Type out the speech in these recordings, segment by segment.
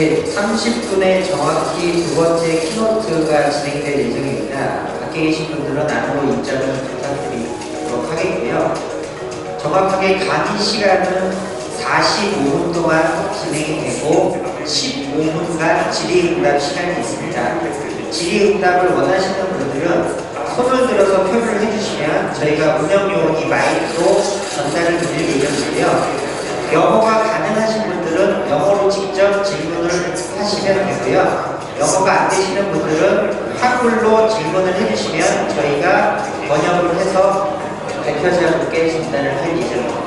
네, 30분에 정확히 두 번째 키노트가 진행될 예정입니다. 밖에 계신 분들은 안으로 입장을 부탁드리도록 하겠고요. 정확하게 강의 시간은 45분 동안 진행이 되고 15분간 질의응답 시간이 있습니다. 질의응답을 원하시는 분들은 손을 들어서 표를 해주시면 저희가 운영요원이 마이크로 전달을 드릴 예정이고요. 영어가 가능하신 분들은 영어로 직접 질문을 하시면 되고요. 영어가 안 되시는 분들은 한글로 질문을 해주시면 저희가 번역을 해서 발표자분께 전달을 할 예정입니다.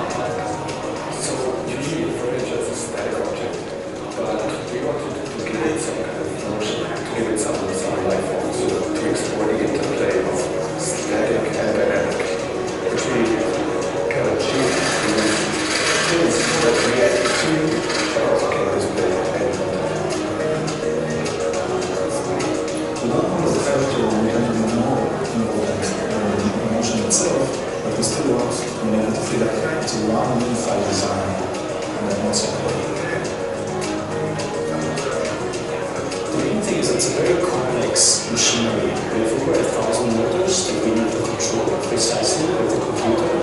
It's a very complex machinery. We have over 1,000 motors that we need to control precisely with the computer.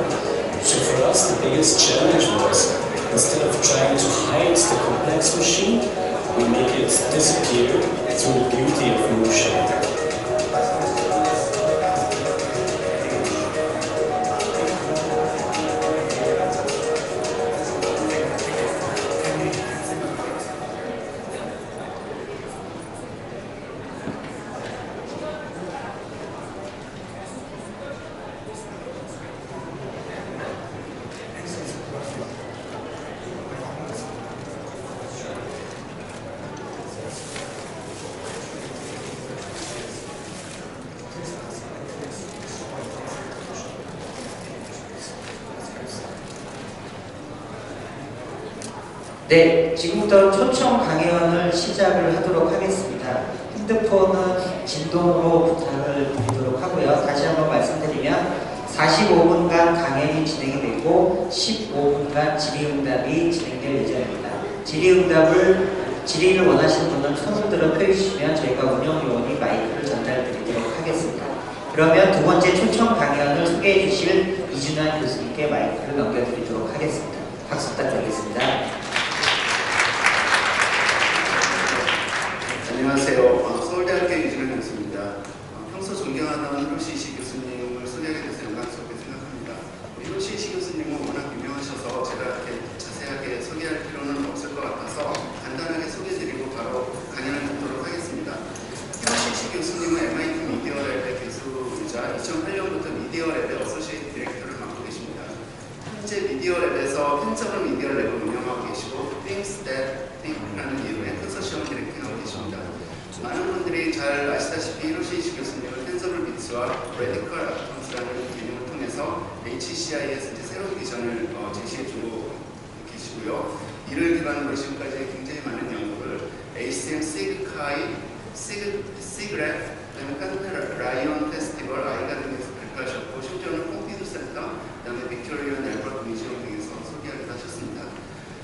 So for us, the biggest challenge was, instead of trying to hide the complex machine, we make it disappear through the beauty of motion. 네, 지금부터 초청 강연을 시작을 하도록 하겠습니다. 핸드폰은 진동으로 부탁을 드리도록 하고요. 다시 한번 말씀드리면 45분간 강연이 진행이 되고 15분간 질의응답이 진행될 예정입니다. 질의를 원하시는 분은 손을 들어 펴주시면 저희가 운영요원이 마이크를 전달드리도록 하겠습니다. 그러면 두 번째 초청 강연을 소개해 주실 이준환 교수님께 마이크를 넘겨드리도록 하겠습니다. 박수 부탁드리겠습니다. 안녕하세요. 서울대학교 이준환 교수입니다. 평소 존경하던 히로시 교수님을 소개하게 돼서 영광스럽게 생각합니다. 히로시 교수님은 워낙 유명하셔서 제가 이렇게 자세하게 소개할 필요는 없을 것 같아서 간단하게 소개드리고 바로 강연을 듣도록 하겠습니다. 히로시 교수님은 MIT 미디어랩의 교수이자 2008년부터 미디어랩의 어소시에이트 디렉터를 맡고 계십니다. 현재 미디어랩에서 펜서블 미디어랩을 운영하고 계시고 Things That Think라는 이름의 컨소시엄을 디렉팅하고 계십니다. 많은 분들이 잘 아시다시피 히로시 교수님은 텐서블 비트와 레디컬 아톰스라는 개념을 통해서 HCI에서 새로운 비전을 제시해주고 계시고요. 이를 기반으로 지금까지 굉장히 많은 연구를 HCIK2015, 시그랩, 그다음에 라이온 페스티벌, 아이가 등에서 발표하셨고 심지어는 pompidu 센터, 그다음에 빅토리아 앨버트 뮤지엄 등에서 소개하기도 하셨습니다.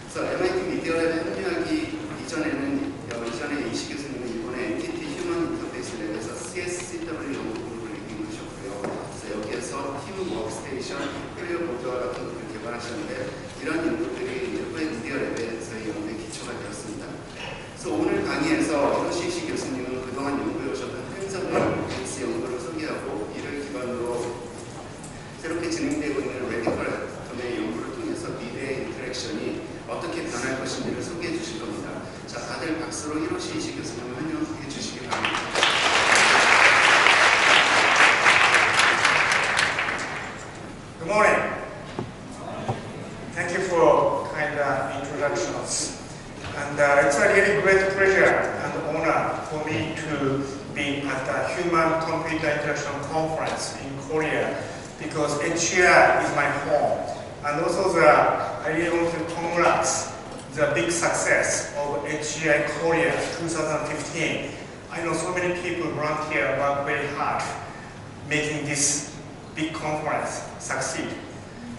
그래서 MIT 미디어랩에 합류하기 이전에 이시 교수님은 일본의 NTT 휴먼 인터페이스 랩에서 CSCW 연구그룹을 이끌으셨고요. 그래서 여기에서 팀 워크스테이션, 클리어 보드와 같은 것들을 개발하셨는데 이런 연구들이 일본의 미디어랩에서의 연구의 기초가 되었습니다. 그래서 오늘 강의에서 히로시 교수님은 그동안 연구해오셨던 텐서블 비트 연구를 소개하고 이를 기반으로 새롭게 진행되고 있는 레디컬 아톰의 연구를 통해서 미래의 인터랙션이 어떻게 변할 것인지를 소개해 주실 겁니다. 자, 다들 박수로 히로시 교수님을 환영해 주시기 바랍니다. Good morning. Thank you for kind introductions. And it's a really great pleasure and honor for me to be at the Human Computer Interaction Conference in Korea because HCI is my home. And also I really want to congratulate the big success of HCI Korea 2015. I know so many people volunteer work very hard making this big conference succeed.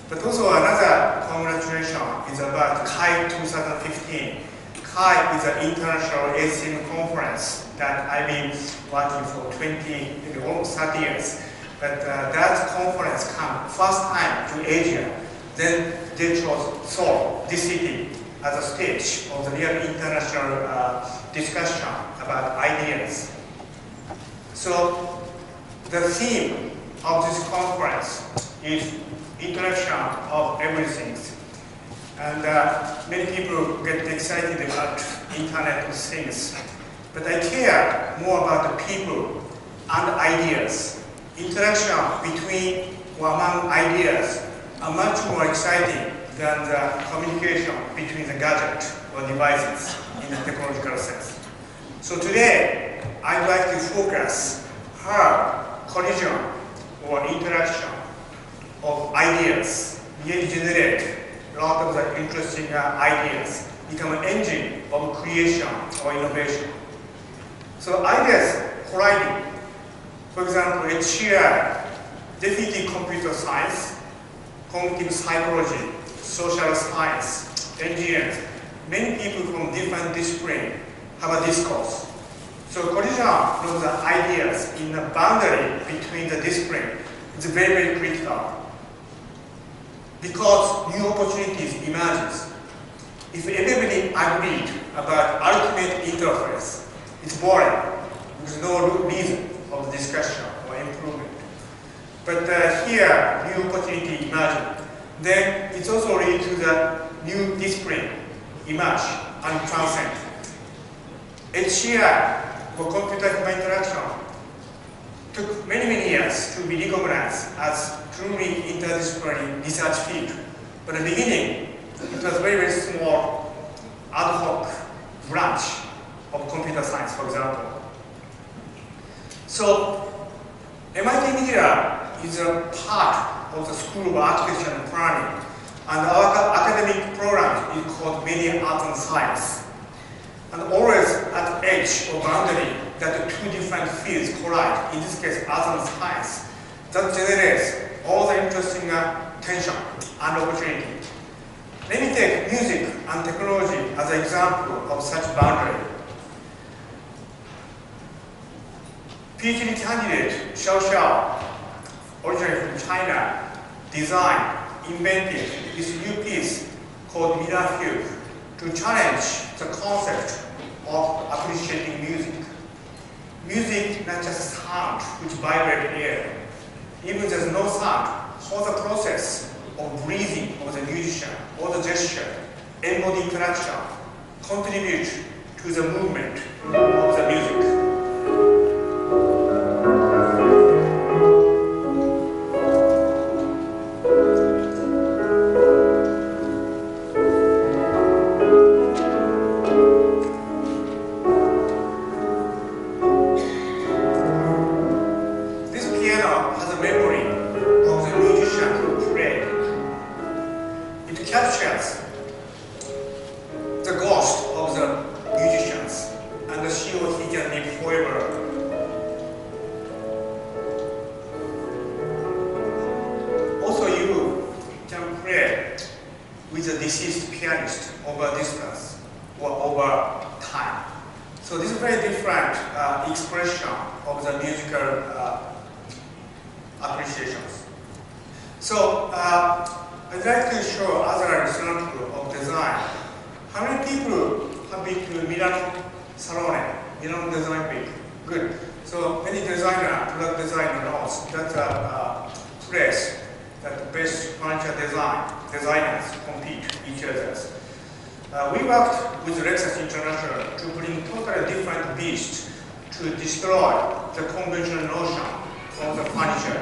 But also another congratulation is about KAI 2015. HCIK is an international ASEAN conference that I've been watching for 20, maybe almost 30 years. But that conference came first time to Asia. Then they chose Seoul, this city, as a stage of the real international discussion about ideas. So the theme of this conference is interaction of everything. And many people get excited about Internet of Things. But I care more about the people and ideas. Interaction between or among ideas are much more exciting than the communication between the gadget or devices in the technological sense. So today, I'd like to focus how collision or interaction of ideas really generate a lot of the interesting ideas, become an engine of creation or innovation. So ideas colliding. For example, HCI, definitely computer science, cognitive psychology, social science, engineers, many people from different disciplines have a discourse. So collision of the ideas in the boundary between the disciplines is very, very critical. Because new opportunities emerges. If everybody agreed about ultimate interface, it's boring. There's no reason of discussion or improvement. But here, new opportunity emerges. Then it's also lead to the new discipline emerge and transcend. HCI, for computer-human interaction, took many, many years to be recognized as truly interdisciplinary research field. But at the beginning, it was very, very small ad hoc branch of computer science, for example. So MIT Media is a part of the School of Architecture and Planning, and our academic program is called Media Art and Science. And always at the edge or boundary that the two different fields collide, in this case art and science, that generates all the interesting tension and opportunity. Let me take music and technology as an example of such boundary. PhD candidate Xiao Xiao, originally from China, designed, invented this new piece called Mirror Field to challenge the concept of appreciating music. Music, not just sound which vibrates air. Even there's no sound, all the process of breathing of the musician, or the gesture, and body interaction contribute to the movement of the music. I'd like to show other example of design. How many people have been to Milano Salone, Milano Design Week? Good. So many designer, product designer knows that's a place that best furniture designers compete each other. We worked with Lexus International to bring totally different beasts to destroy the conventional notion of the furniture.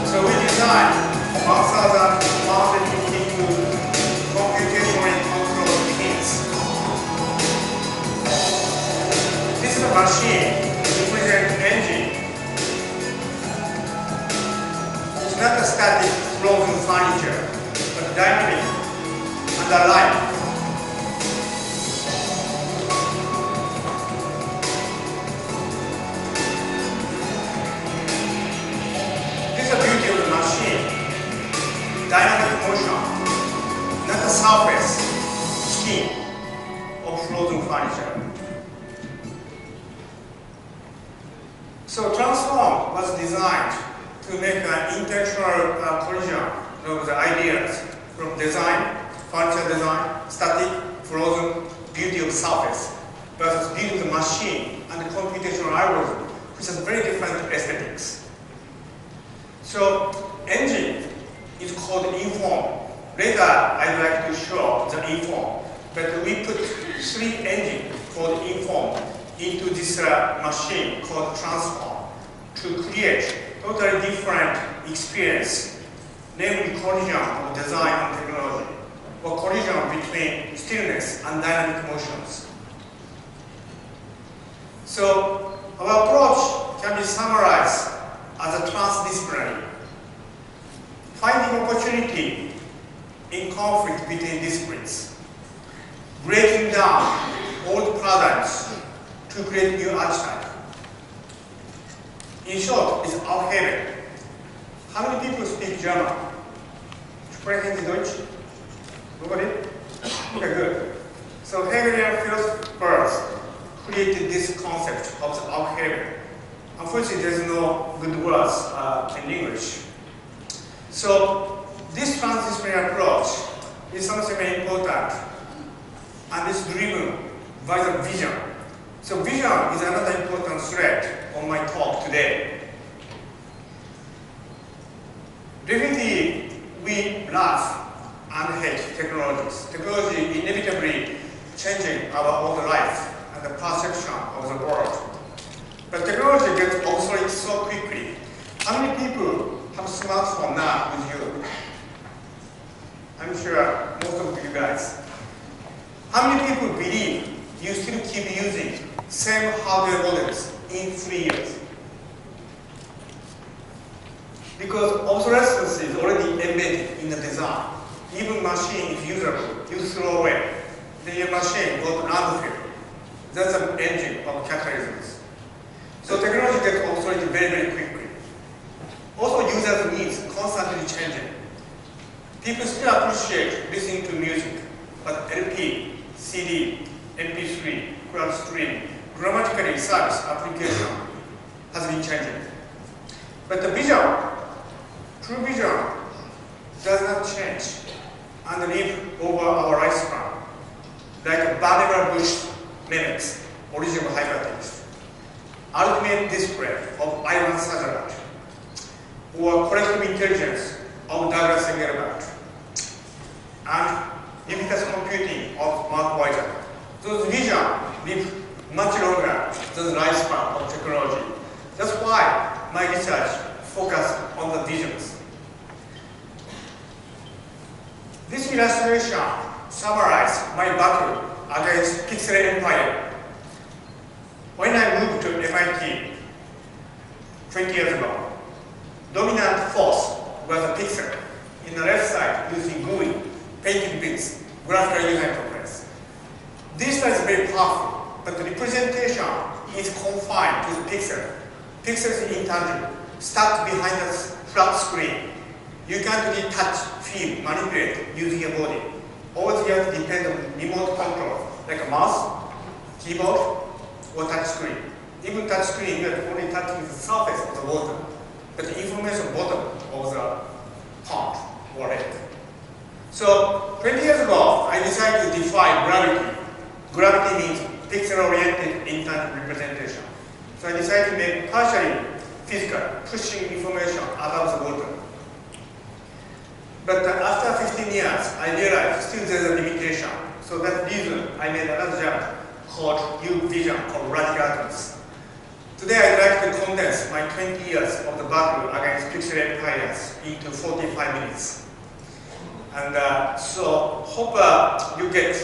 So we designed 1,152 computationally controlled pins. This is a machine represents engine. It's not a static frozen furniture, but dynamic and alive. intentional collision of the ideas from design, furniture design, static, frozen, beauty of surface versus beauty of the machine and the computational algorithm, which has very different aesthetics. So engine is called inform. Later, I'd like to show the inform, but we put 3 engines called inform into this machine called transform to create totally different experience, namely collision of design and technology, or collision between stillness and dynamic motions. So our approach can be summarized as a transdisciplinary, finding opportunity in conflict between disciplines, breaking down old paradigms to create new archetype. In short, it's our haven. How many people speak German? Sprechen Sie Deutsch? Nobody? Okay, good. So Hegelian philosophers created this concept of the Aufhebung. Unfortunately, there's no good words in English. So this transdisciplinary approach is something very important, and it's driven by the vision. So vision is another important thread on my talk today. Definitely, we love and hate technologies. Technology inevitably changing our own life and the perception of the world. But technology gets obsolete so quickly. How many people have a smartphone now with you? I'm sure most of you guys. How many people believe you still keep using same hardware models in 3 years? Because obsolescence is already embedded in the design. Even machine is usable, you throw away. Then your machine goes to landfill. That's an engine of capitalism. So technology gets obsolete very, very quickly. Also, users' needs constantly changing. People still appreciate listening to music, but LP, CD, MP3, cloud stream, grammatically service application has been changing. But the vision, true vision, does not change and live over our lifespan, like Vannevar Bush mimics original hypertext, ultimate display of Ivan Sutherland, or collective intelligence of Douglas Engelbart, and ubiquitous computing of Mark Weiser. Those visions live much longer than the lifespan of technology. That's why my research focuses on the visions. This illustration summarizes my battle against Pixel Empire. When I moved to MIT 20 years ago, dominant force was a pixel. In the left side, using GUI, painted bits, graphical user interface. This is very powerful, but the representation is confined to the pixel. Pixels is intangible, stuck behind a flat screen. You can't really touch, feel, manipulate using your body. All you have to depend on remote control, like a mouse, keyboard, or touch screen. Even touch screen, you are only touching the surface of the water, but the information bottom of the pond or lake. So 20 years ago, I decided to defy gravity. Gravity means pixel-oriented intangible representation. So I decided to make partially physical, pushing information above the water. But after 15 years, I realized still there's a limitation. So that's the reason I made another jump called new vision called radical atoms. Today I'd like to condense my 20 years of the battle against pixel empires into 45 minutes. And so hope you get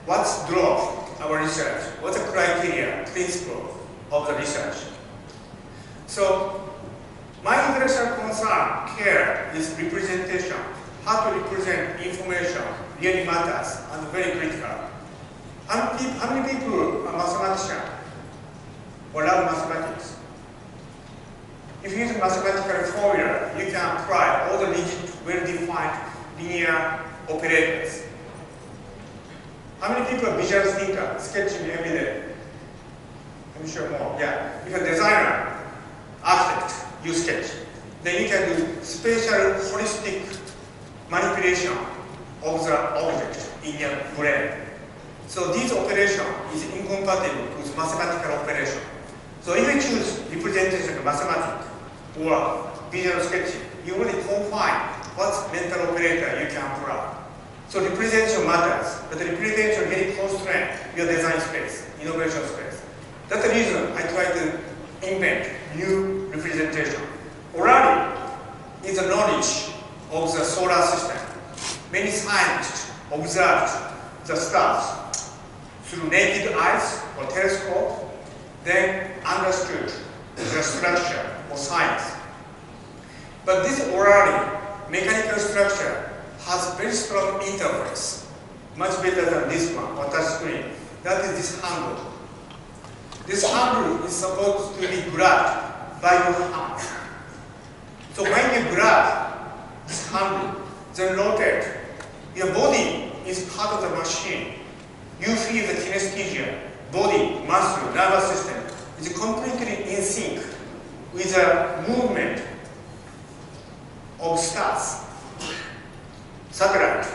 what drove our research, what's the criteria, principle of the research. So my intellectual concern here is representation. How to represent information really matters and very critical. How many people are mathematicians or love mathematics? If you use a mathematical formula, you can apply all the rigid, well-defined linear operators. How many people are visual thinkers, sketching every day? I'm sure more. Yeah. If you're a designer, architect, you sketch. then you can do special holistic manipulation of the object in your brain. So this operation is incompatible with mathematical operation. So if you choose representation of mathematics or visual sketching, you only confine what mental operator you can apply. So representation matters, but the representation really constrains your design space, innovation space. That's the reason I try to invent new representation. Orally is the knowledge of the solar system. Many scientists observed the stars through naked eyes or telescope, then understood the structure or science. But this orally mechanical structure has very strong interface, much better than this one or touch screen. That is this handle. This handle is supposed to be grabbed by your hand. So when you grab this handle, then rotate, your body is part of the machine. You feel the kinesthesia, body, muscle, nervous system is completely in sync with the movement of stars, satellite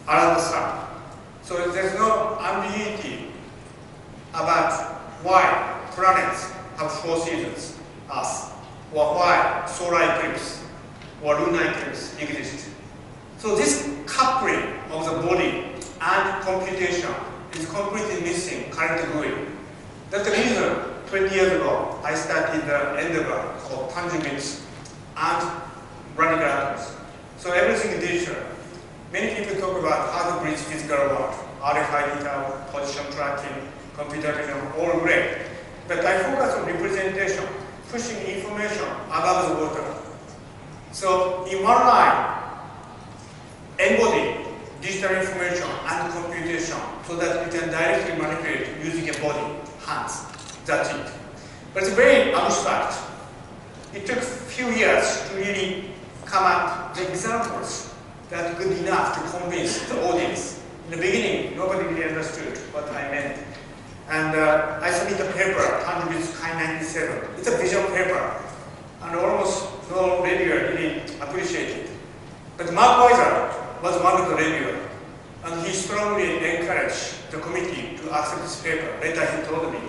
around the sun. So there's no ambiguity about why planets have 4 seasons, Earth, or why solar eclipse or lunar eclipse exist. So this coupling of the body and computation is completely missing currently. That's the reason 20 years ago I started the endeavor of tangibles and radical atoms. So everything is digital. Many people talk about how to bridge physical world, RFID tag, position tracking, computer vision, all great. But I focus on representation, pushing information above the water. So in one line, embody digital information and computation so that you can directly manipulate using your body, hands. That's it. But it's very abstract. It took a few years to really come up with examples that are good enough to convince the audience. In the beginning, nobody really understood what I meant. And I submitted a paper, Tangibles HCIK2015. It's a visual paper, and almost no reviewer really appreciated it. But Mark Weiser was one of the reviewers, and he strongly encouraged the committee to accept this paper. Later he told me,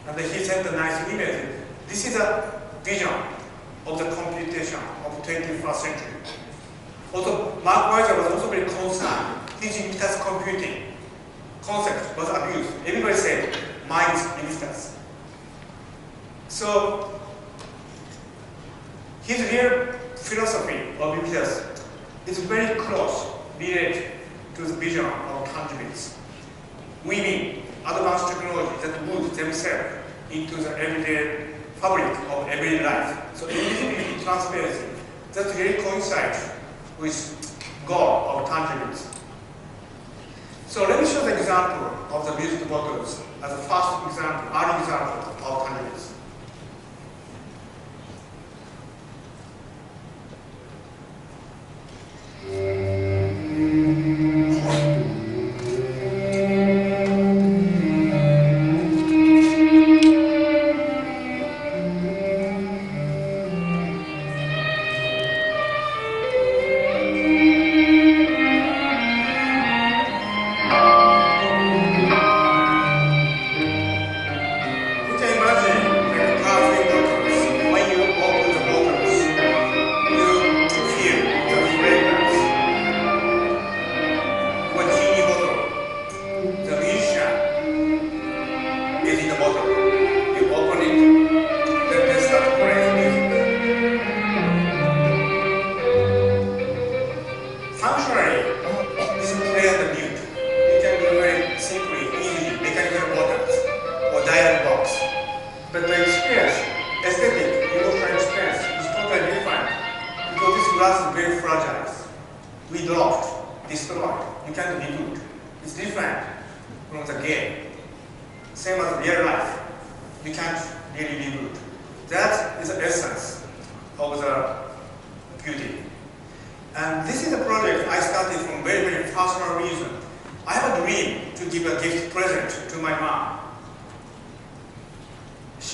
and he sent a nice email. This is a vision of the computation of 21st century. Also, Mark Weiser was also very concerned. His ubiquitous computing concept was abused. Everybody said, mine is ubiquitous. So, his real philosophy of ubiquitous is very close related to the vision of tangibles. Weaving advanced technology that moves themselves into the everyday fabric of everyday life. So invisibility, transparency, that really coincides with goal of tangibles. So let me show the example of the music bottles as a first example, early example of tangibles.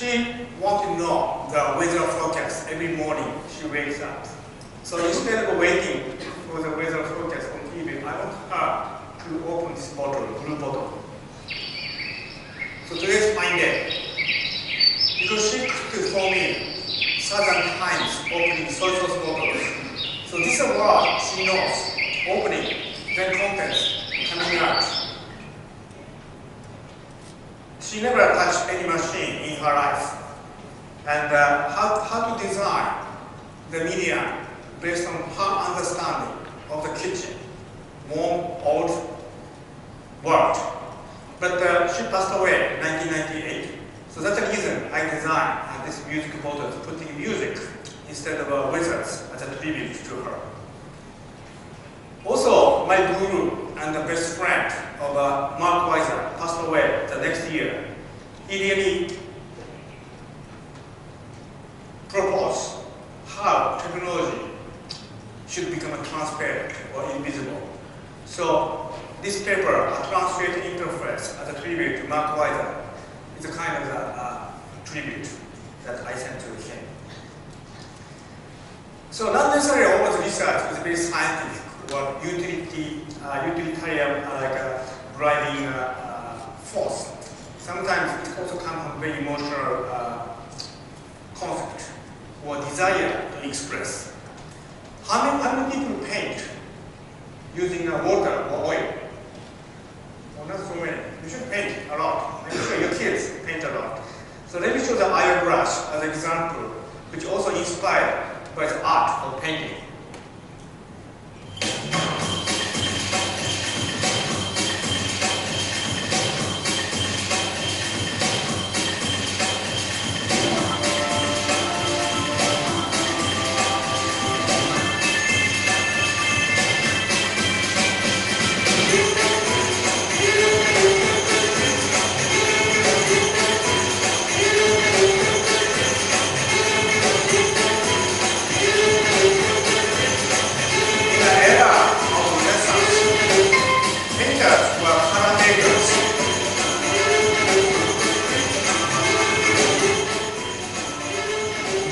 she wants to know the weather forecast every morning she wakes up. So instead of waiting for the weather forecast on TV, I want her to open this bottle, blue bottle. So today's fine day. Because she could for me certain times opening social bottles. So this is what she knows, opening, then contents, coming out. She never touched any machine in her life. And how to design the media based on her understanding of the kitchen, warm, old world. But she passed away in 1998. So that's the reason I designed this music bottle, putting music instead of wizards as a tribute to her. Also, my guru and the best friend of Mark Weiser passed away the next year. He really proposed how technology should become transparent or invisible. So this paper, a translated interface as a tribute to Mark Weiser, is a kind of a tribute that I sent to him. So not necessarily always research is very scientific or utilitarian driving force. Sometimes it also comes from very emotional concept or desire to express. How many people paint using water or oil? Well, not so many. You should paint a lot. I'm sure your kids paint a lot. So let me show the iron brush as an example, which also inspired by the art of painting.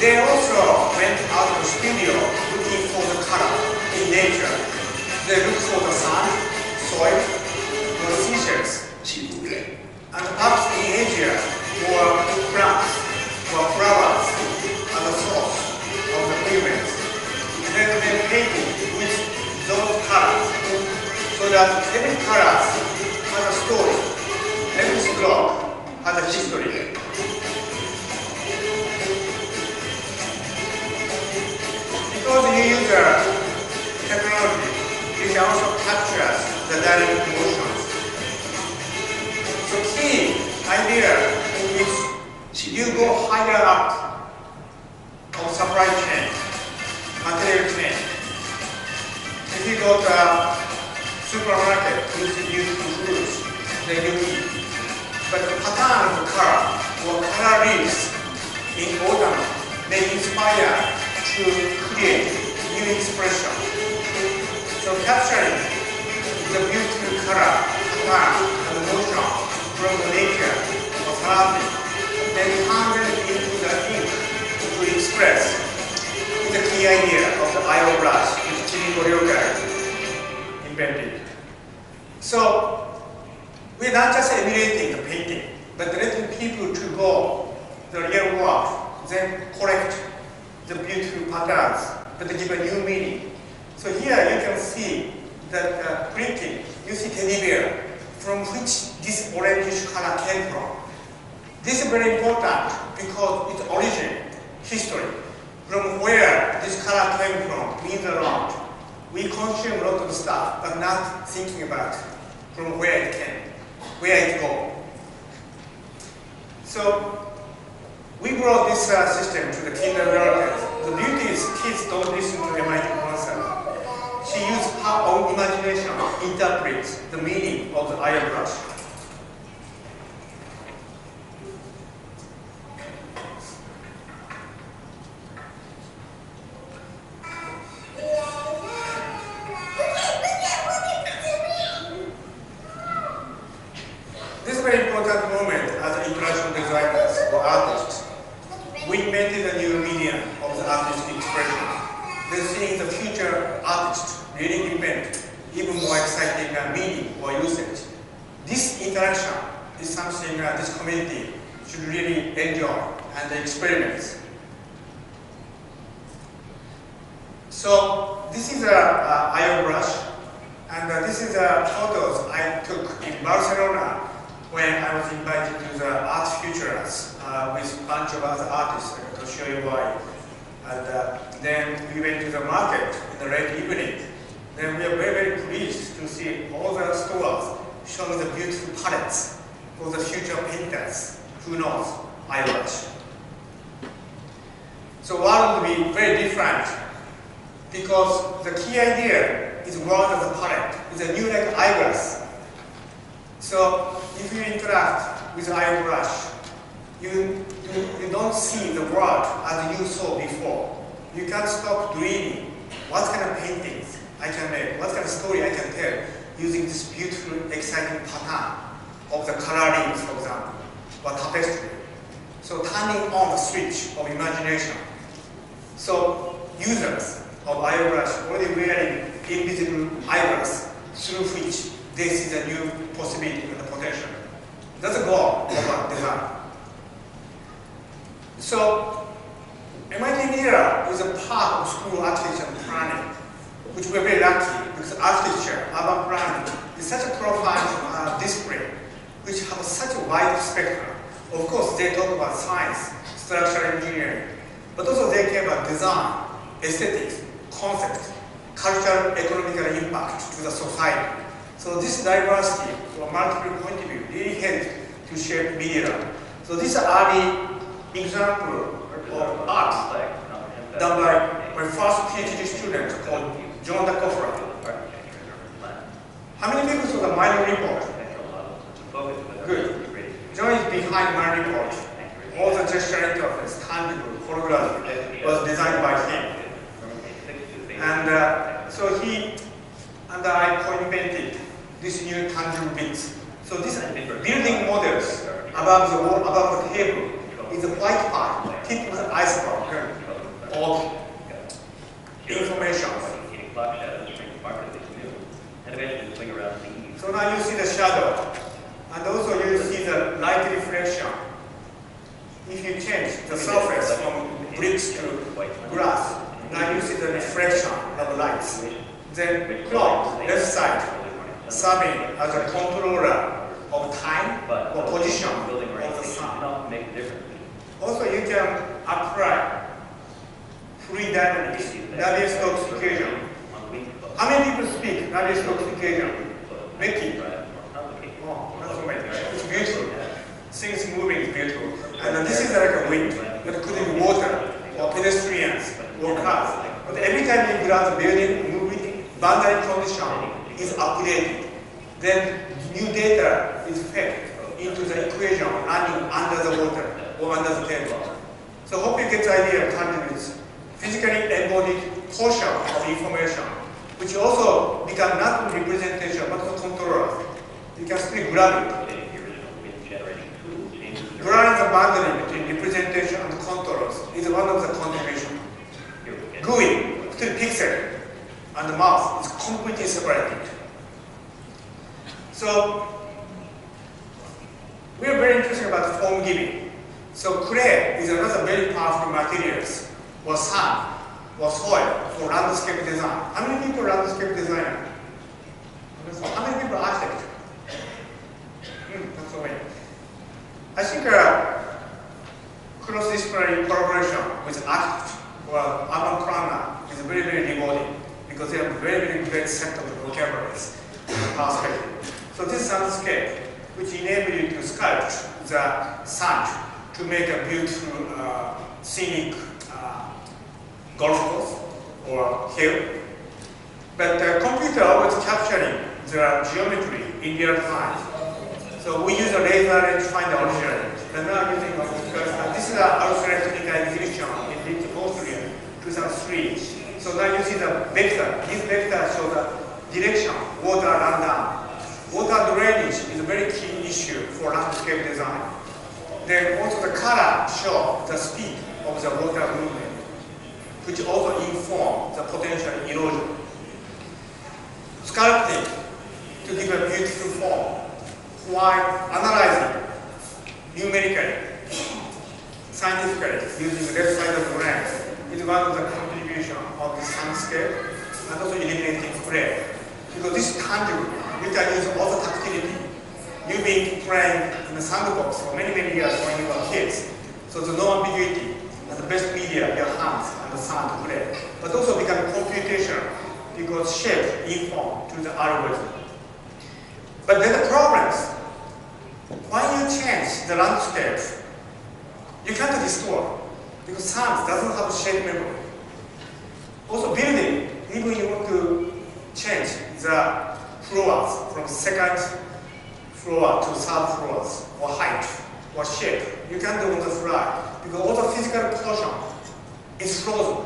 They also went out to the studio looking for the color in nature. They look for the sun, soil, or seashells. And perhaps in Asia, or plants, or flowers, are the source of the pigments. Then they painted with those colors, so that every color has a story, every stroke has a history. Because you use technology, you can also capture the dynamic motions. So key idea is you go higher up of supply chain, material chain. If you go to a supermarket, you use fruits, then you eat. But the pattern of the color or color leaves in autumn may inspire to create new expression. So capturing the beautiful color, pattern, and motion from the nature of surrounding, then turn it into the ink to express is the key idea of the iron brush which Chirico Ryokai invented. So we're not just emulating the painting, but letting people to go the real world, then correct the beautiful patterns, but they give a new meaning. So here you can see that printing, you see teddy bear, from which this orangish color came from. This is very important because its origin, history, from where this color came from means a lot. We consume a lot of stuff, but not thinking about from where it came, where it goes. So we brought this system to the kindergarten. The beauty is kids don't listen to MIT professor. She used her own imagination to interpret the meaning of the iron brush. This is a very important moment as international designers or artists. future artists really invent even more exciting meaning or usage. This interaction is something this community should really enjoy and experiment. So this is a iron brush, and this is photos I took in Barcelona when I was invited to the Art Futures with a bunch of other artists. To show you why. And then we went to the market in the late evening. Then we are very, very pleased to see all the stores showing the beautiful palettes for the future painters. Who knows? Eyelash. So one will be very different because the key idea is one of the palette. It's a new like eyeglass. So if you interact with the eyebrush, you don't see the world as you saw before. You can't stop dreaming what kind of paintings I can make, what kind of story I can tell using this beautiful, exciting pattern of the colorings, for example, or tapestry. So turning on the switch of imagination. So users of eyebrush already wearing invisible eyeglass through which they see the new possibility and the potential. That's the goal of our design. So MIT Mira is a part of school architecture and planning, which we're very lucky because architecture, urban planning is such a profound discipline which has such a wide spectrum. Of course, they talk about science, structural engineering, but also they care about design, aesthetics, concept, cultural, economical impact to the society. So this diversity from multiple point of view really helps to shape Mira. So this early example of art done by my first PhD student called John Dakofra. How many people saw the minor report? Good. John is behind my report. All the gesture interface, tangible, holographic, was designed by him. And so he and I co-invented this new tangible bits. So these building models above the wall, above the table, is a white part, tip of the iceberg of information. So now you see the shadow, and also you see the light reflection. If you change the surface from bricks to glass, now you see the reflection of lights. Then clock, left side, serving as a controller of time or position of the sun. Also, you can apply free dynamics, Navier-Stokes equation. How many people speak Navier-Stokes equation? Becky? Oh, not so many. It's beautiful. Things moving is beautiful. And this is like a wind. It could be water, or pedestrians, or cars. But every time you grab the building, moving, boundary condition is updated. Then new data is fed into the equation running under the water or under the table. So hope you get the idea of tangibles. Physically embodied portion of information, which also become not only representation but also controller. You can still grab it. Drawing the boundary between representation and controllers is one of the contributions. GUI, still pixel, and the mouse is completely separated. So we are very interested about form giving. So clay is another very powerful materials, or sand, or soil for landscape design. How many people are landscape designer? How many people are architect? That's the way. I think cross-disciplinary collaboration with architect or urban planner is very, very rewarding because they have very, very great set of vocabularies and perspective. So this soundscape, which enables you to sculpt the sand to make a beautiful scenic golf course or hill. But the computer always capturing the geometry in real time. So we use a laser and find the original. And now using this is our technical exhibition in Austria, 2003. So now you see the vector. This vector shows the direction water run down. Water drainage is a very key issue for landscape design. Then also the color shows the speed of the water movement, which also inform the potential erosion. Sculpting to give a beautiful form, while analyzing numerically, scientifically, using left side of the brain is one of the contributions of the soundscape and also eliminating play. Because this is tangible, you can use also tactility. You've been playing in the sandbox for many, many years when you were kids. So there's no ambiguity, and the best media, your hands and the sound to play. But also become computational, because shape inform to the algorithm. But then the problems, when you change the landscape, you can't restore, because sound doesn't have shape memory. Also building, even you want to change the floors from second floor to third floors, or height, or shape, you can't do on the fly, because all the physical portion is frozen,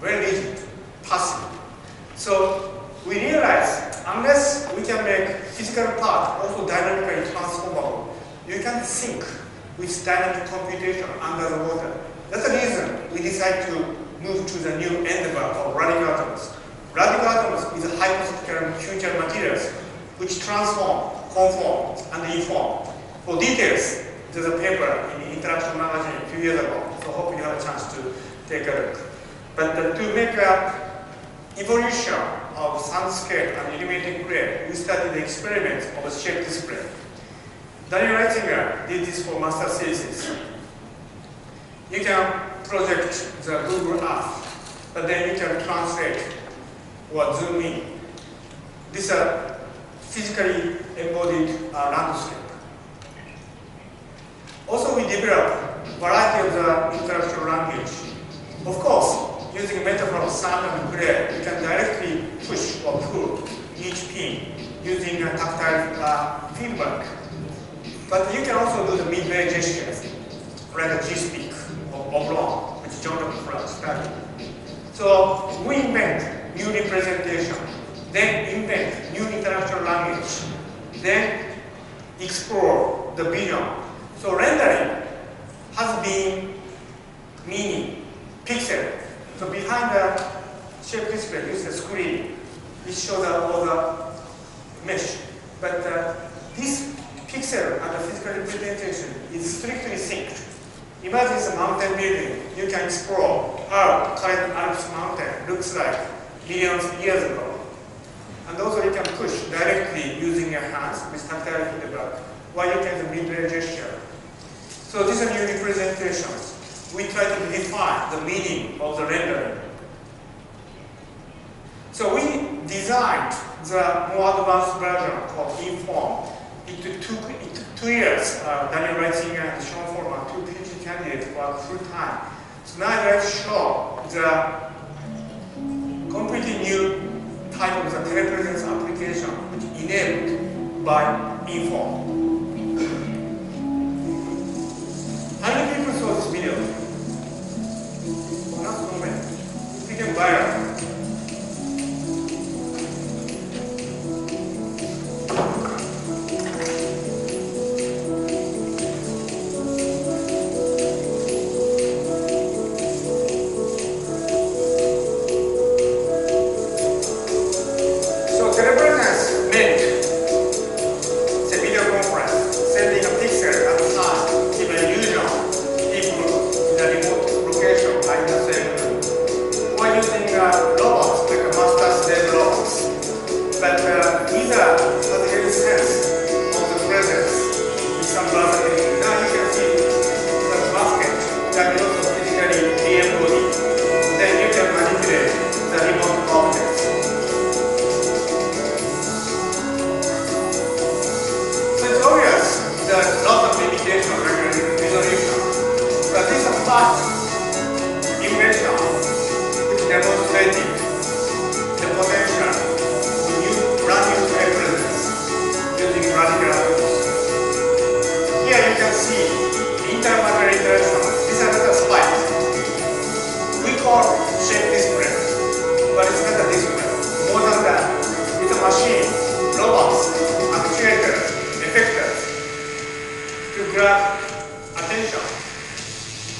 very rigid, passive. So we realize, unless we can make physical part also dynamically transformable, you can't think with dynamic computation under the water. That's the reason we decided to move to the new endeavor of radical atoms. Radical atoms is a hypothetical future materials which transform, conform, and inform. For details, there's a paper in the Interaction magazine a few years ago, so hope you have a chance to take a look. But to make an evolution of soundscape and illuminating play, we started the experiment of a shape display. Daniel Reitzinger did this for master thesis. You can project the Google Earth, but then you can translate or zoom in. These are physically embodied landscape. Also, we developed a variety of the intellectual language. Of course, using metaphor of sound and play, you can directly push or pull each pin using a tactile feedback. But you can also do the mid-way gestures, like a G-speak or oblong, which Jonathan Frank studied. So we invent new representation, then invent new intellectual language, then explore the vision. So rendering has been meaning, pixel. So behind the shape display, this is the screen. It shows all the mesh. But this pixel and the physical representation is strictly synced. Imagine a mountain building. You can explore how current Alps mountain looks like millions of years ago. And also you can push directly using your hands with tactile feedback, while you can do mid-way gesture. So these are new representations. We try to define the meaning of the rendering. So we designed the more advanced version of Inform. It took 2 years. Daniel Reitzinger and Sean Foreman, 2 PhD candidates, worked full time. So now I'd like to show the completely new type of the telepresence application which is enabled by Inform. How many people saw this video? Not so many. It became viral.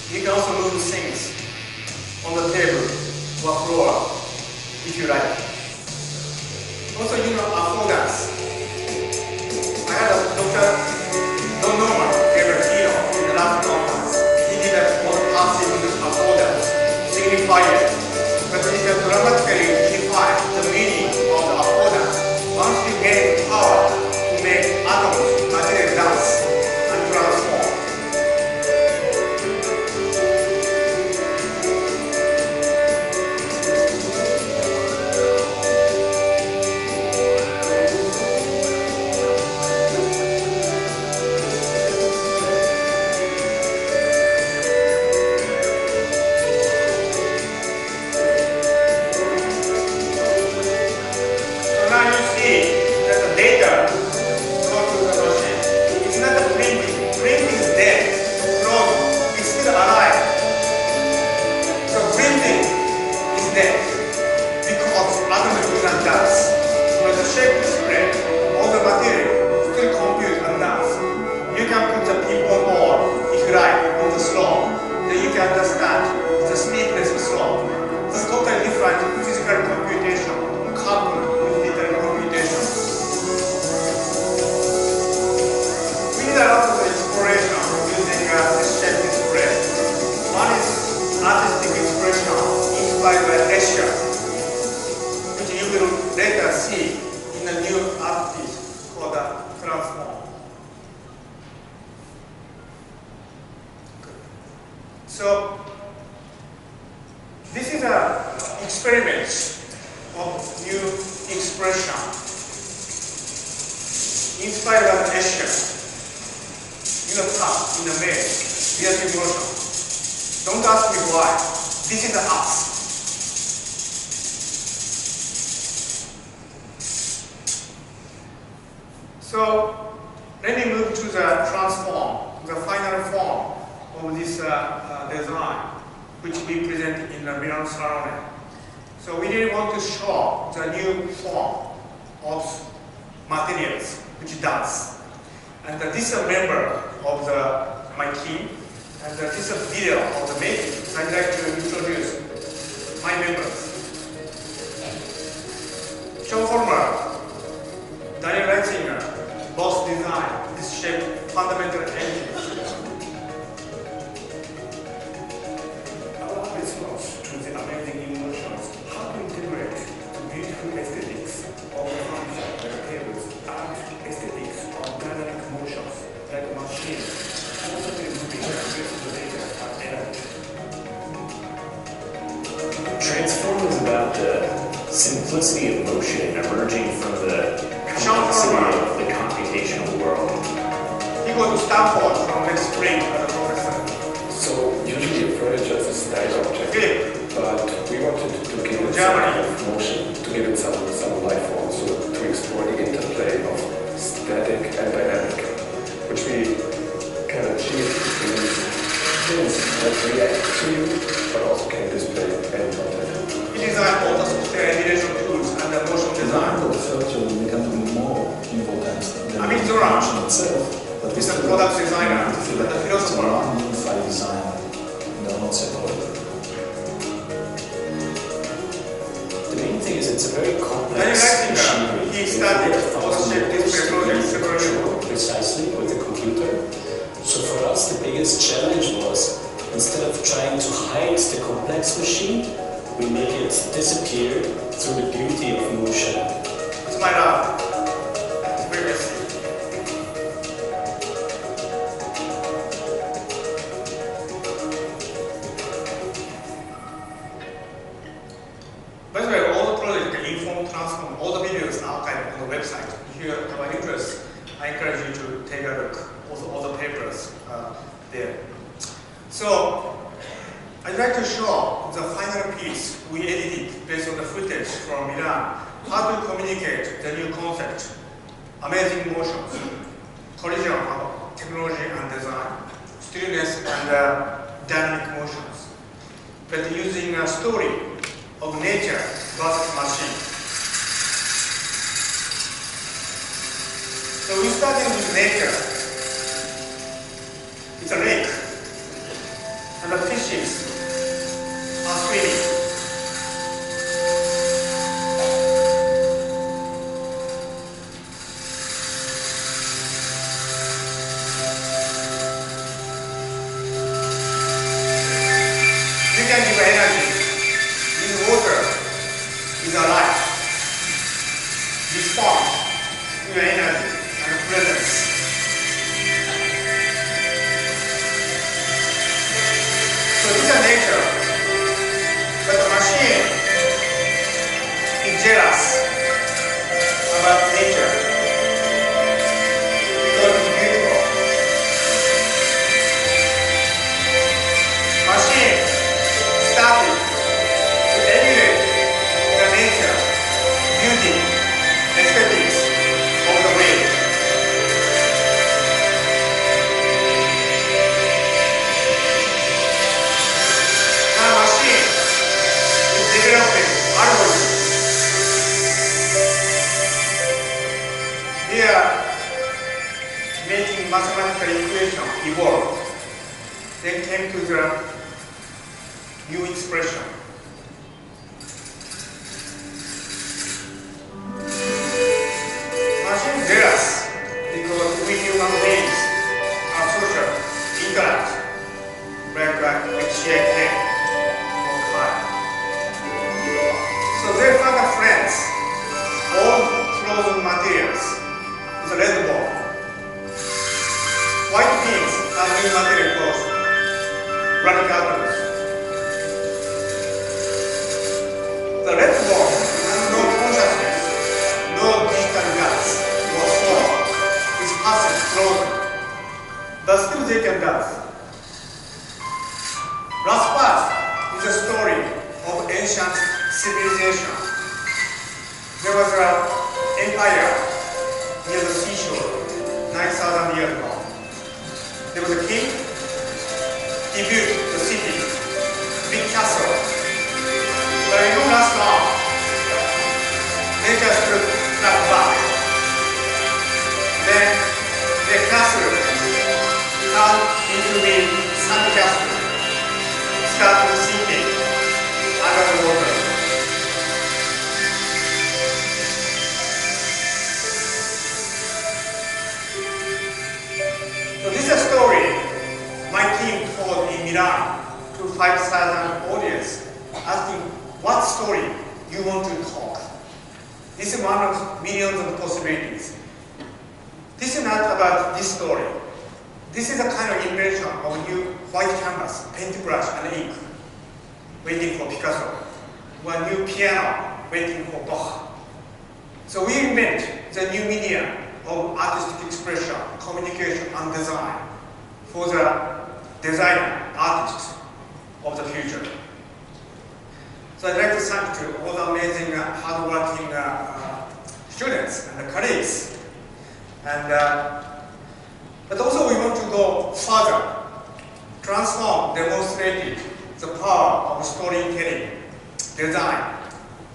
You can also move things on the table. you know affordance. I had a Dr. Don Norman gave a keynote in the last conference. He did a more passive affordance signifier, but he can dramatically define the meaning of the affordance. Once you gain power to make atoms material dance and transform. So this is an experiment of new expression inspired by Asia. In the top, in the male, reactive motion. Don't ask me why. This is the us. So let me move to the transform, the final form of this design, which we present in the Milan Salone. So we really want to show the new form of materials, which dance. And this is a member of my team, and this is a video of the making. I'd like to introduce my members. Sean Former, Daniel Reitzinger, both design this shape fundamental engines. Our response to the amazing emotions, how to integrate the beautiful aesthetics of the function that tables and aesthetics of dynamic motions like a machine, constantly moving and creating the data and energy. Transform is about the simplicity of motion emerging from the complexity of the computational world. He goes to Stanford from next spring as a professor. So usually a furniture is a style object, but we wanted to give it some motion, to give it some life form, so to explore the interplay of static and dynamic, which we can achieve in things that react to you, but also can display any content. He designed all the software emulation tools and the motion design. We can do more important than I mean, the Zora function itself. But is a product designer and a philosopher. One unified design, they are not separate. The main thing is it's a very complex Daniel machinery. he studied authorship display projects separately. Precisely with the computer. So for us the biggest challenge was, instead of trying to hide the complex machine, we make it disappear through the beauty of motion. It's my love. It's very messy. By the way, all the projects, the inform, transform, all the videos are archived on the website. If you have interest, I encourage you to take a look. Also, all the papers there. So, I'd like to show the final piece we edited based on the footage from Milan, how to communicate the new concept, amazing motions, collision of technology and design, stillness and dynamic motions, but using a story of nature versus machine. So we started with nature. It's a lake, and the fishes are swimming. respond to your energy and presence. So these are nature, but the machine is jealous about nature because it's beautiful. Machine started to emulate the nature, beauty, aesthetics of the wave. Now machine is developing algorithms. They are making mathematical equation evolve. They came to the new expression. Machine is jealous because we human beings are social, interact, like HCIK2015. So they find a friends, all frozen materials is a red ball. White beams are new material called radical atoms. The red ball has no consciousness, no digital gas, no soul. It's passive, frozen. But still they can dance. Last part is a story of ancient civilization. There was an empire near the seashore 9,000 years ago. There was a king. He built the city, big castle. But it didn't last long. They just got back. Then the castle turned into the sand castle, started sinking under the water. So this is a story my team told in Milan to 5,000 audience, asking what story you want to talk. This is one of millions of possibilities. This is not about this story. This is a kind of invention of a new white canvas, paintbrush and ink, waiting for Picasso. One new piano, waiting for Bach. So we invent the new medium of artistic expression, communication, and design for the designer, artists of the future. So I'd like to thank to all the amazing, hardworking students and colleagues. And, but also we want to go further, transform, demonstrate the power of storytelling, design,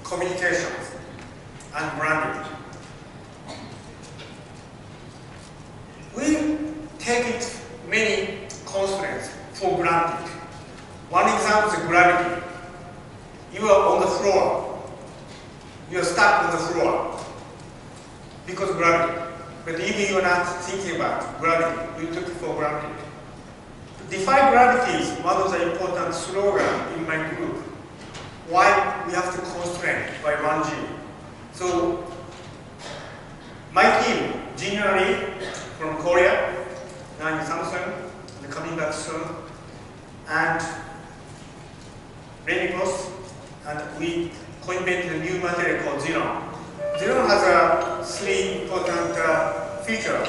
communications, and branding. We take it many constraints for granted. One example is gravity. You are on the floor. You are stuck on the floor because of gravity. But even you are not thinking about gravity, you took it for granted. To defy gravity is one of the important slogans in my group. Why we have to constrain by 1G. So my team, generally from Korea, now in Samsung, and coming back soon, and Renipos, and we co-invented a new material called Xenon. Xenon has three important features.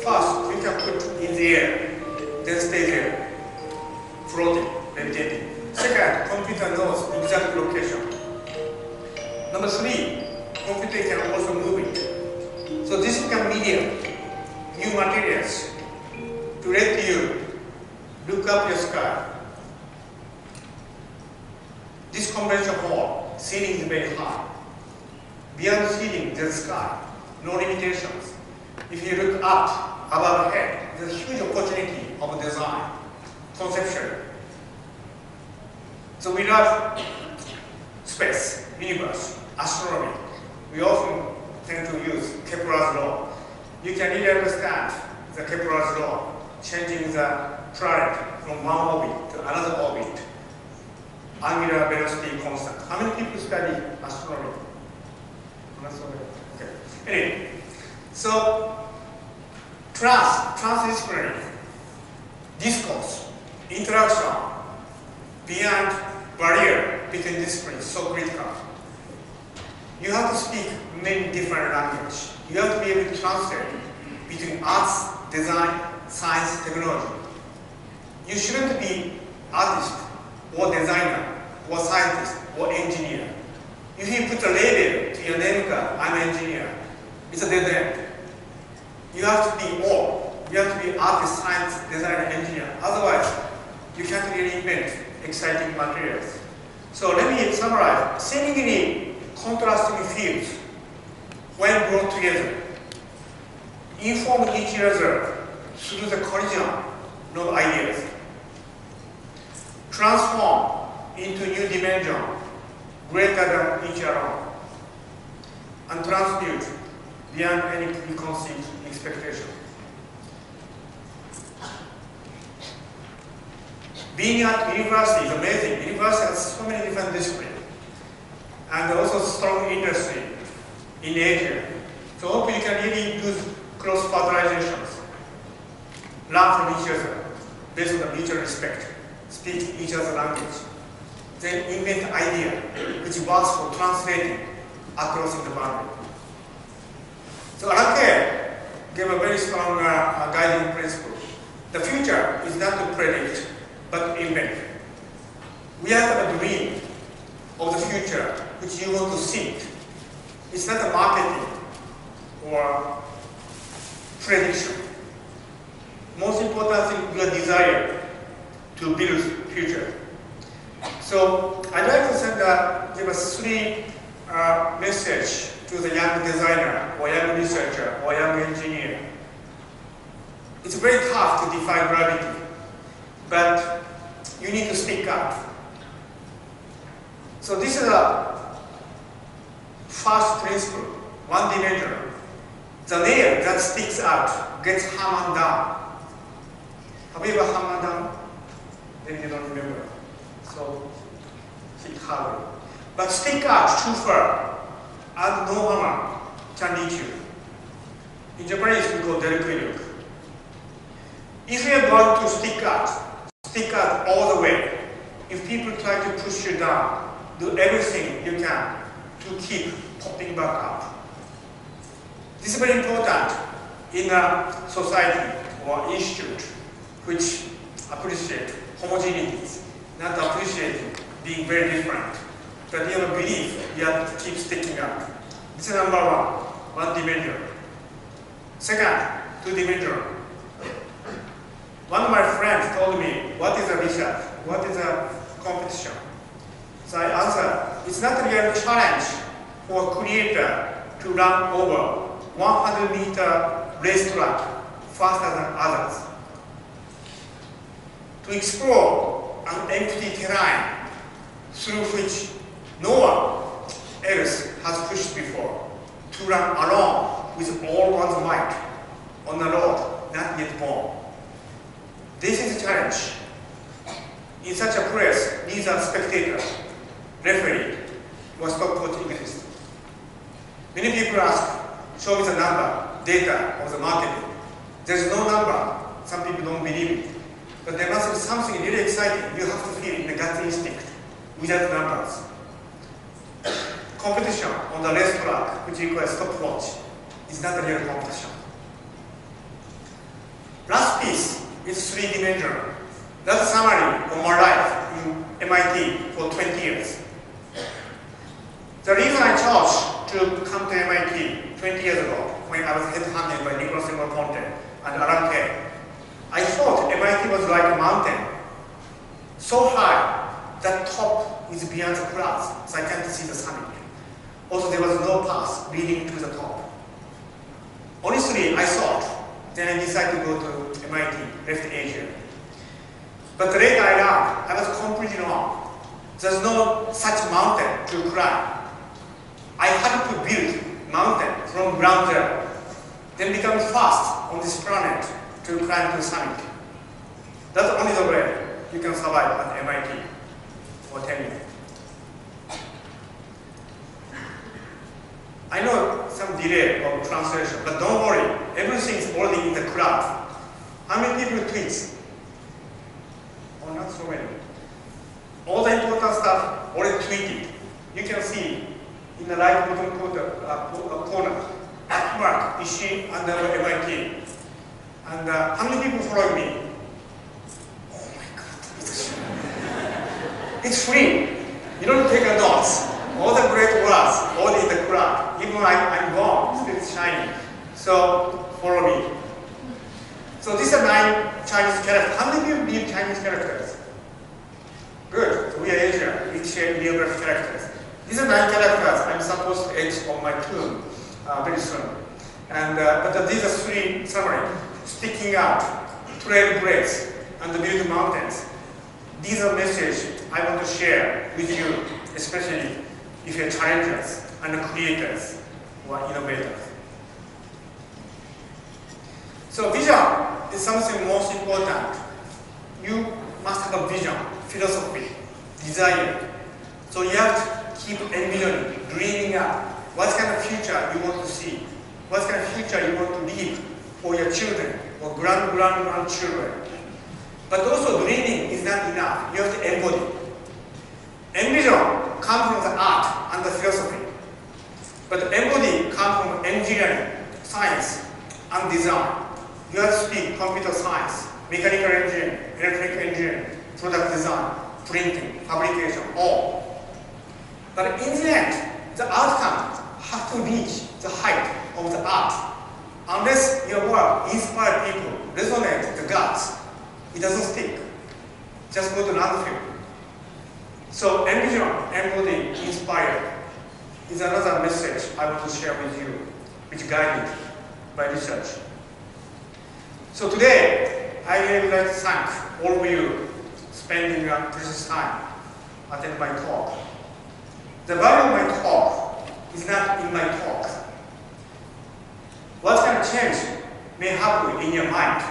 First, we can put in the air, then stay there, floating, levitating. Second, computer knows exact location. Number three, computer can also move it. So this can medium new materials to let you look up your sky. This convention hall, ceiling is very high. Beyond the ceiling, there's sky, no limitations. If you look up, above head, there's a huge opportunity of design, conception. So we love space, universe, astronomy. We often tend to use Kepler's law. You can really understand the Kepler's law, changing the planet from one orbit to another orbit. Angular velocity constant. How many people study astronomy? Okay. Anyway, so transdisciplinary, discourse, interaction, beyond barrier between disciplines, so critical. You have to speak many different languages. You have to be able to translate between arts, design, science, technology. You shouldn't be artist or designer or scientist or engineer. If you put a label to your name card, I'm an engineer, it's a dead end. You have to be all. You have to be artist, science, designer, engineer. Otherwise, you can't really invent exciting materials. So let me summarize. Seemingly contrasting fields, when brought together, inform each other through the collision of ideas, transform into new dimension greater than each other, and transmute beyond any preconceived expectation. Being at university is amazing. University has so many different disciplines and also strong industry in Asia. So hope you can really do cross-fertilizations, learn from each other based on the mutual respect, speak each other's language, then invent idea which works for translating across the boundary. So Arake gave a very strong guiding principle. The future is not to predict, but invent. We have a dream of the future which you want to seek. It's not a marketing or prediction. Most important thing, your desire to build future. So I'd like to give us three messages to the young designer or young researcher or young engineer. It's very tough to defy gravity, but you need to speak up. So this is a first principle, one dimension. The nail that sticks out gets hammered down. Have you ever hammered down? Maybe you don't remember. So hit harder. But stick out too far, and no hammer can reach you. In Japanese we call derukuryuku. If you are going to stick out all the way. If people try to push you down, do everything you can to keep popping back up. This is very important in a society or institute which appreciate homogeneities, not appreciating being very different. But you have a belief you have to keep sticking up. This is number one dimension. Second, two dimension. One of my friends told me, what is a research? What is a competition? So I answered, it's not really a challenge for a creator to run over 100-meter racetrack faster than others. To explore an empty terrain through which no one else has pushed before. To run alone with all one's might on a road not yet born. This is a challenge. In such a place, neither spectator, referee, or stopwatch exists. Many people ask, show me the number, data of the marketing. There's no number. Some people don't believe it. But there must be something really exciting you have to feel in the gut instinct without numbers. Competition on the racetrack, which requires stopwatch, is not a real competition. Last piece is three-dimensional. That's a summary of my life in MIT for 20 years. The reason I chose to come to MIT 20 years ago, when I was headhunted by Nicholas Ponte and Alan Kay, I thought MIT was like a mountain, so high that top is beyond the clouds, so I can't see the summit. Also, there was no path leading to the top. Honestly, I thought, then I decided to go to MIT, left Asia. But later I learned, I was completely wrong. There's no such mountain to climb. I had to build mountain from ground zero, then become fast on this planet to climb to the summit. That's only the way you can survive at MIT for 10 years. I know some delay of translation, but don't worry, everything is already in the cloud. How many people tweets? Oh, not so many. All the important stuff already tweeted. You can see in the right bottom corner, mark Hirishi and MIT. And how many people follow me? Oh my God, it's free. You don't take a notes. All the great words, all in the cloud. Even I'm gone, still shining. So follow me. So these are 9 Chinese characters. How many people need Chinese characters? Good. So we are Asian. We share geographic characters. These are 9 characters I'm supposed to etch on my tomb very soon. And but these are 3 summary. Sticking out, trailblaze, and build mountains. These are messages I want to share with you, especially if you're challengers and creators or innovators. So vision is something most important. You must have a vision, philosophy, desire. So you have to keep envisioning, dreaming up what kind of future you want to see, what kind of future you want to leave for your children or grandchildren. But also dreaming is not enough. You have to embody. Envision comes from the art and the philosophy. But embody comes from engineering, science, and design. You have to speak computer science, mechanical engineering, electrical engineering, product design, printing, fabrication, all. But in the end, the outcome has to reach the height of the art. Unless your work inspires people, resonates the guts, it doesn't stick. Just go to landfill. So envision, embody, inspire is another message I want to share with you, which guided by research. So today, I would like to thank all of you spending your precious time attending my talk. The value of my talk is not in my talk. What kind of change may happen in your mind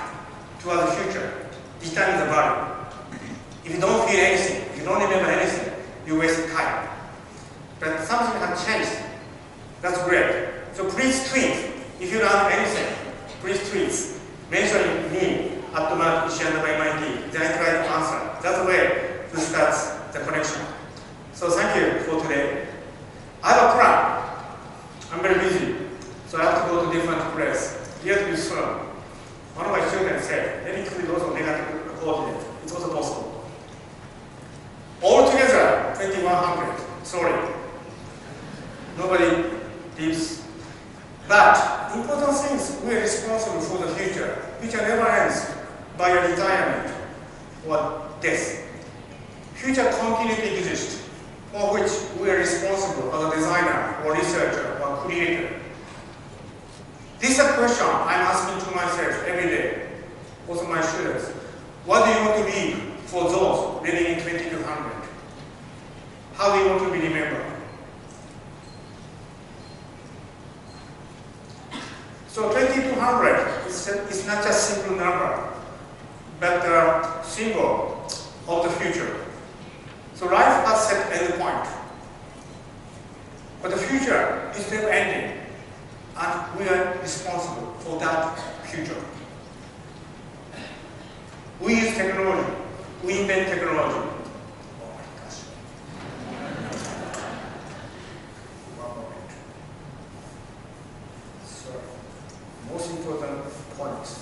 toward the future determines the value. If you don't feel anything, if you don't remember anything, you waste time. But something has changed. That's great. So please tweet. If you don't have anything, please tweet. Mention me at the mark Hirishi and MIT. Then I try to answer. That's the way to start the connection. So thank you for today. I have a plan. I'm very busy. So I have to go to different places. Here to be soon. One of my children said, maybe it also negative coordinate. It's also possible. Altogether, 2100. Sorry. Nobody lives. But important things, we are responsible for the future. Future never ends by a retirement or death. Future continually exists, for which we are responsible as a designer or researcher or creator. This is a question I'm asking to myself every day, also my students. What do you want to leave for those living in 2200? How do you want to be remembered? So 2200 is not just a simple number, but a symbol of the future. So life has set end point. But the future is never ending, and we are responsible for that future. We use technology, we invent technology. Oh my gosh. One moment. So, most important points.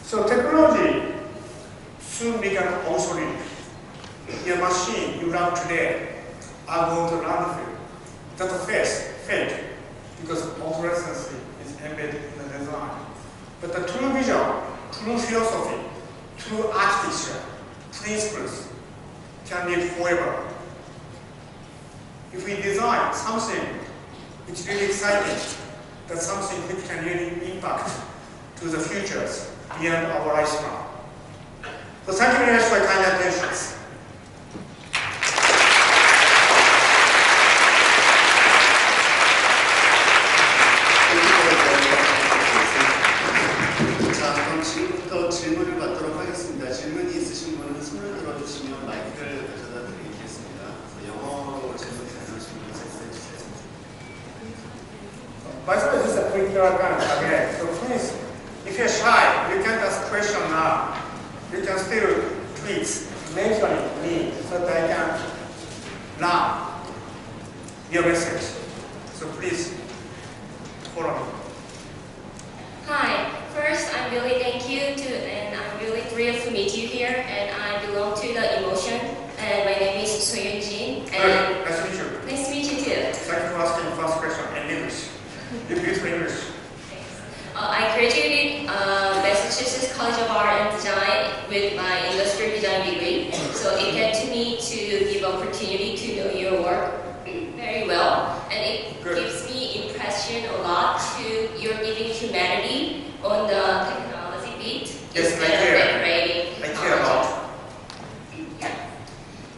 So technology soon become obsolete. Your machine you run today are going to landfill. That's a fate, because obsolescence is embedded in the design. But the true vision, true philosophy, true architecture, principles can live forever. If we design something which is really exciting, that's something which can really impact to the futures beyond our lifespan. So thank you very much for your kind attention. by the way, this is a political account again. So please, if you're shy, you can't ask question now. You can still tweet, mention me, so that I can learn your message. So please follow me. Hi. First, I'm really thank you and I'm really thrilled to meet you here. And I belong to the Emotion. And my name is Soyeon Jin. And nice to meet you. Nice to meet you too. Thank you for asking the first question in English. You beautiful English. Thanks. I graduated Massachusetts College of Art and Design with my industrial design degree. So it helped me to give opportunity to know your work very well, and it gives me impression a lot to your giving humanity on the technology beat instead of decorating technology. Yeah.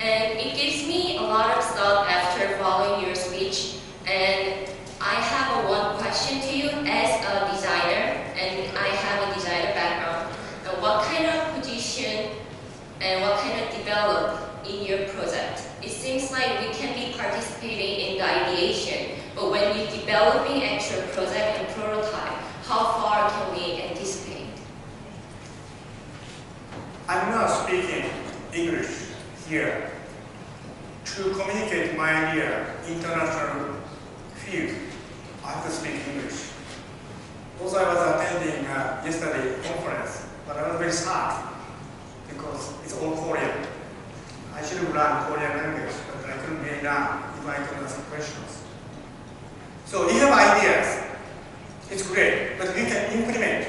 And it gives me a lot of stuff after following your speech. And I have one question to you as a designer, and I have a designer background. What kind of position and what kind of develop in your project? It seems like we can be participating in the ideation, but when you're developing actual project and prototype, how far can we anticipate? I'm not speaking English here. To communicate my idea international field, I have to speak English. Also, I was attending yesterday conference, but I was very sad because it's all Korean. I should have learned Korean language, but I couldn't really learn if I couldn't ask questions. So if you have ideas, it's great, but you can implement.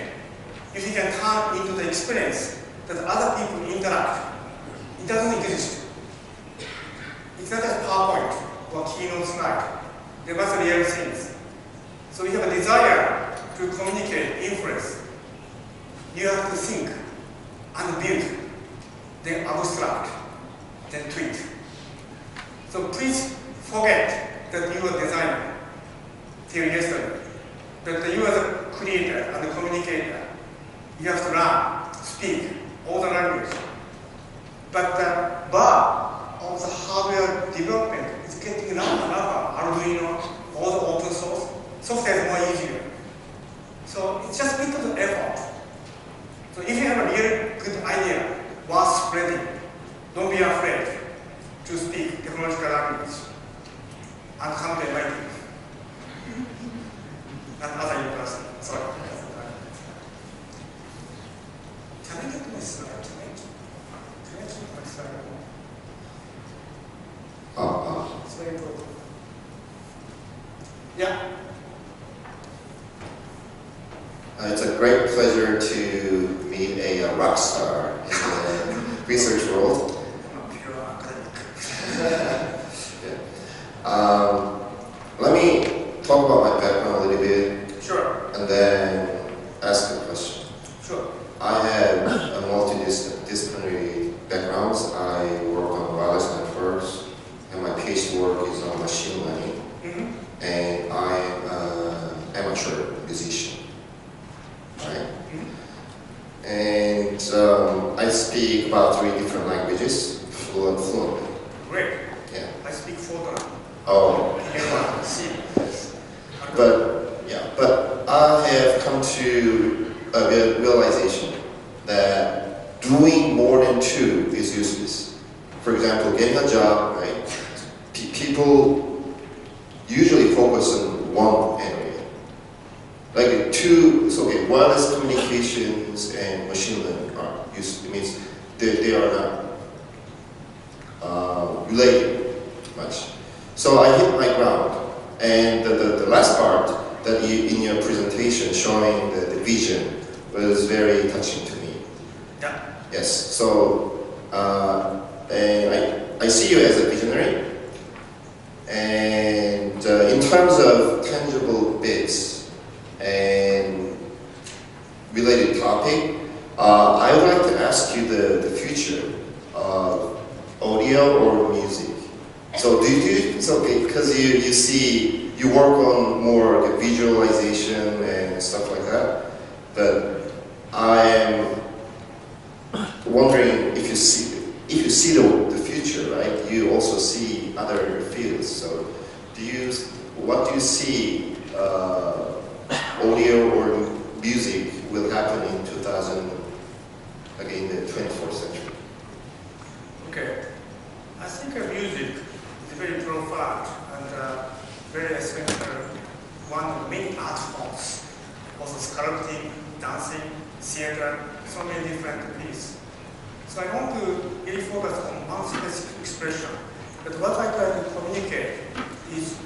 If you can turn into the experience that other people interact, it doesn't exist. It's not just PowerPoint or Keynote slide. There must be real things. So if you have a desire to communicate, influence, you have to think and build, then abstract, then tweet. So please forget that you are a designer till yesterday. That you are the creator and the communicator. You have to learn, speak all the language. But the bar of the hardware development is getting larger and larger. Arduino, all the open source, software is more easier. So it's just a bit of effort. So if you have a really good idea, worth spreading, don't be afraid to speak technological language and come to MIT. And other university. Sorry. Can I get my slide? Can I keep my slide? It's very important. Yeah. It's a great pleasure to meet a rock star in the research world. Pure academic. Let me talk about my background a little bit. Sure. And then ask a question. Sure. I have a multidisciplinary background. I work on wireless networks, and my PhD work is on machine learning. Mm-hmm. And I am an amateur musician. Right? Mm-hmm. And I speak about 3 different languages fluently. Great. Yeah. I speak Fortran. Oh. C. But I have come to a realization that doing more than 2 is useless. For example, getting a job, right? People usually focus on one area. Like 2, so okay, wireless communications and machine learning are used. It means they are not related much. So I hit my ground. And the last part that in your presentation showing the vision was very touching to me. Yeah. Yes. So and I see you as a visionary. And in terms of tangible bits and related topic, I would like to ask you the future of audio or music. So do you, it's okay, because you work on more the visualization and stuff like that, but I am wondering if you see the future, right? You also see other fields. So what do you see audio or music will happen in 2000, again, the 24th century? Okay. I think music is very profound and very essential, one of the main art forms. Also sculpting, dancing, theater, so many different pieces. So I want to really focus on one specific expression. But what I try to communicate is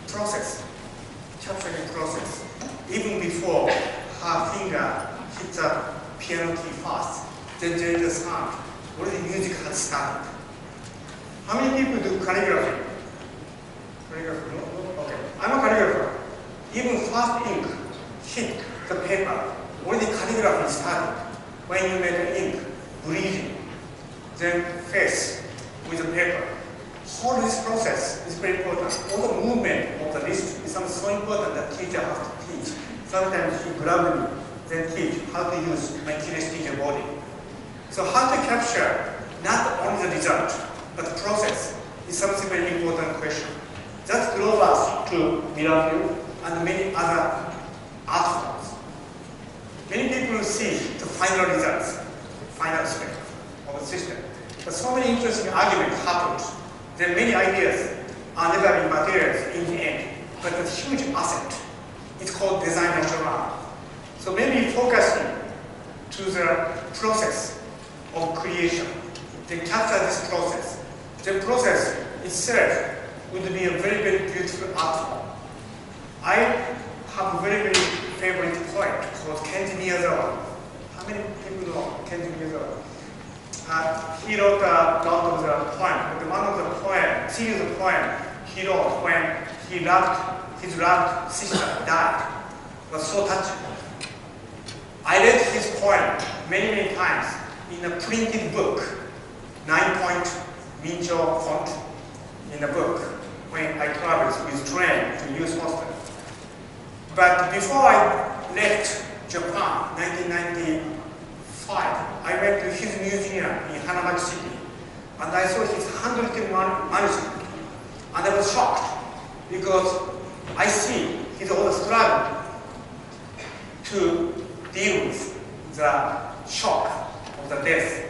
process, capturing process. Even before her finger hits the piano key first, then there is a sound. Already music has started. How many people do calligraphy? Calligraphy? No? Okay. I'm a calligrapher. Even first ink hit the paper, already calligraphy started. When you make an ink, breathing, then face with the paper. All this process is very important. All the movement of the list is something so important that teacher has to teach. Sometimes you gradually then teach how to use kinesthetic body. So how to capture not only the result, but the process is something very important question. That drove us to Miracle and many other art forms. Many people see the final results, final aspect of the system. But so many interesting arguments happened. There are many ideas are never in materials in the end, but a huge asset. It's called design natural. So maybe focusing to the process of creation, then capture this process. The process itself would be a very, very beautiful art form. I have a very, very favorite poet called Miyazawa. How many people know Miyazawa? He wrote a lot of the poem, but one of the poem, series of poem he wrote when his loved sister died. It was so touching. I read his poem many, many times in a printed book, 9-point Mincho font in the book when I traveled with train to US hostel. But before I left Japan, 1995, I went to his museum in Hanamachi City, and I saw his handwritten manuscript, and I was shocked because I see his whole struggle to deal with the shock of the death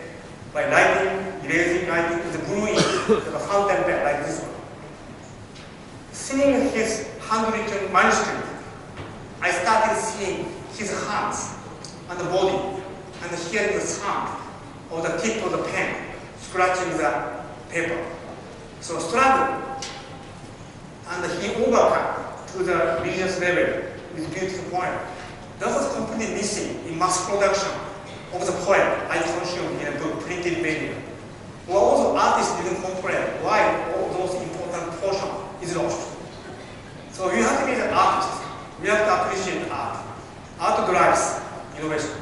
by writing, erasing, writing, the blue ink, the fountain pen like this one. Seeing his handwritten manuscript, I started seeing his hands and the body and hearing the sound of the tip of the pen scratching the paper. So struggle, and he overcame to the religious level with beautiful poem. That was completely missing in mass production of the poem I consumed in a book, printed media. Well, also artists didn't complain why all those important portion is lost. So you have to be the artist. We have to appreciate art. Art drives innovation.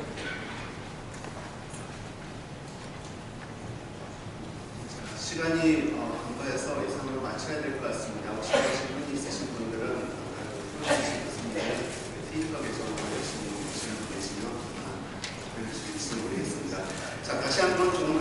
시간이 간과해서 예상으로 마쳐야 될 것 같습니다. 혹시 질문이 있으신 분들은 풀어주시겠습니다. 트위터 계정으로 열심히 질문 보내시면 들을 수 있을지 모르겠습니다. 자, 다시 한번 조금